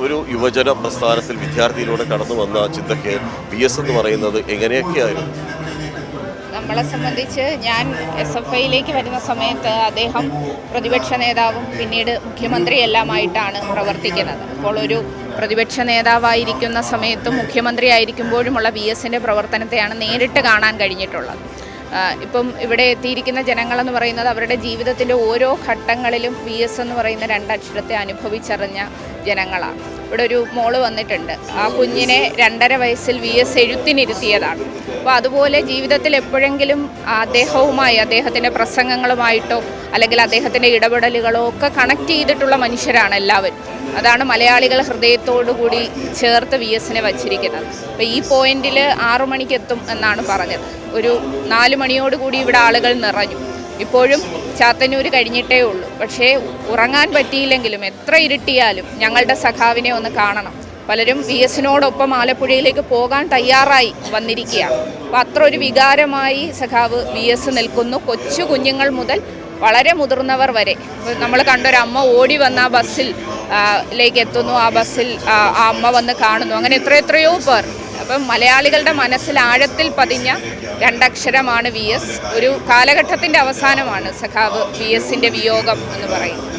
ഒരു യുവജന പ്രസ്ഥാനത്തിൽ വിദ്യാർത്ഥിയിലൂടെ കടന്നു വന്ന ചിന്തയ്ക്ക് VS എന്ന് പറയുന്നത് എങ്ങനെയൊക്കെയായിരുന്നു? നമ്മളെ സംബന്ധിച്ച് ഞാൻ SFIയിലേക്ക് വരുന്ന സമയത്ത് അദ്ദേഹം പ്രതിപക്ഷ നേതാവും പിന്നീട് മുഖ്യമന്ത്രി എല്ലാമായിട്ടാണ് പ്രവർത്തിക്കുന്നത്. അപ്പോൾ ഒരു പ്രതിപക്ഷ നേതാവായിരിക്കുന്ന സമയത്തും മുഖ്യമന്ത്രി ആയിരിക്കുമ്പോഴുമുള്ള VSൻ്റെ പ്രവർത്തനത്തെയാണ് നേരിട്ട് കാണാൻ കഴിഞ്ഞിട്ടുള്ളത്. ഇപ്പം ഇവിടെ എത്തിയിരിക്കുന്ന ജനങ്ങളെന്ന് പറയുന്നത് അവരുടെ ജീവിതത്തിൻ്റെ ഓരോ ഘട്ടങ്ങളിലും VS എന്ന് പറയുന്ന രണ്ടക്ഷരത്തെ അനുഭവിച്ചറിഞ്ഞ ജനങ്ങളാണ്. ഇവിടെ ഒരു മോള് വന്നിട്ടുണ്ട്. ആ കുഞ്ഞിനെ 2.5 വയസ്സിൽ VS എഴുത്തിനിരുത്തിയതാണ്. അപ്പോൾ അതുപോലെ ജീവിതത്തിൽ എപ്പോഴെങ്കിലും അദ്ദേഹവുമായി അദ്ദേഹത്തിൻ്റെ പ്രസംഗങ്ങളുമായിട്ടോ അല്ലെങ്കിൽ അദ്ദേഹത്തിൻ്റെ ഇടപെടലുകളോ ഒക്കെ കണക്ട് ചെയ്തിട്ടുള്ള മനുഷ്യരാണ് എല്ലാവരും. അതാണ് മലയാളികൾ ഹൃദയത്തോടു കൂടി ചേർത്ത് VSനെ വച്ചിരിക്കുന്നത്. അപ്പോൾ ഈ പോയിന്റിൽ 6 മണിക്ക് എത്തും എന്നാണ് പറഞ്ഞത്. ഒരു 4 മണിയോടുകൂടി ഇവിടെ ആളുകൾ നിറഞ്ഞു. ഇപ്പോഴും ചാത്തന്നൂർ കഴിഞ്ഞിട്ടേ ഉള്ളൂ. പക്ഷേ ഉറങ്ങാൻ പറ്റിയില്ലെങ്കിലും എത്ര ഇരുട്ടിയാലും ഞങ്ങളുടെ സഖാവിനെ ഒന്ന് കാണണം. പലരും VSനോടൊപ്പം ആലപ്പുഴയിലേക്ക് പോകാൻ തയ്യാറായി വന്നിരിക്കുകയാണ്. അപ്പോൾ അത്ര ഒരു വികാരമായി സഖാവ് VS നിൽക്കുന്നു. കൊച്ചു കുഞ്ഞുങ്ങൾ മുതൽ വളരെ മുതിർന്നവർ വരെ. നമ്മൾ കണ്ടൊരമ്മ ഓടി വന്ന ആ ബസ്സിൽ ലേക്ക് എത്തുന്നു. ആ ബസ്സിൽ ആ അമ്മ വന്ന് കാണുന്നു. അങ്ങനെ എത്രയോ പേർ. അപ്പം മലയാളികളുടെ മനസ്സിൽ ആഴത്തിൽ പതിഞ്ഞ രണ്ടക്ഷരമാണ് VS. ഒരു കാലഘട്ടത്തിൻ്റെ അവസാനമാണ് സഖാവ് VSൻ്റെ വിയോഗം എന്ന് പറയുന്നത്.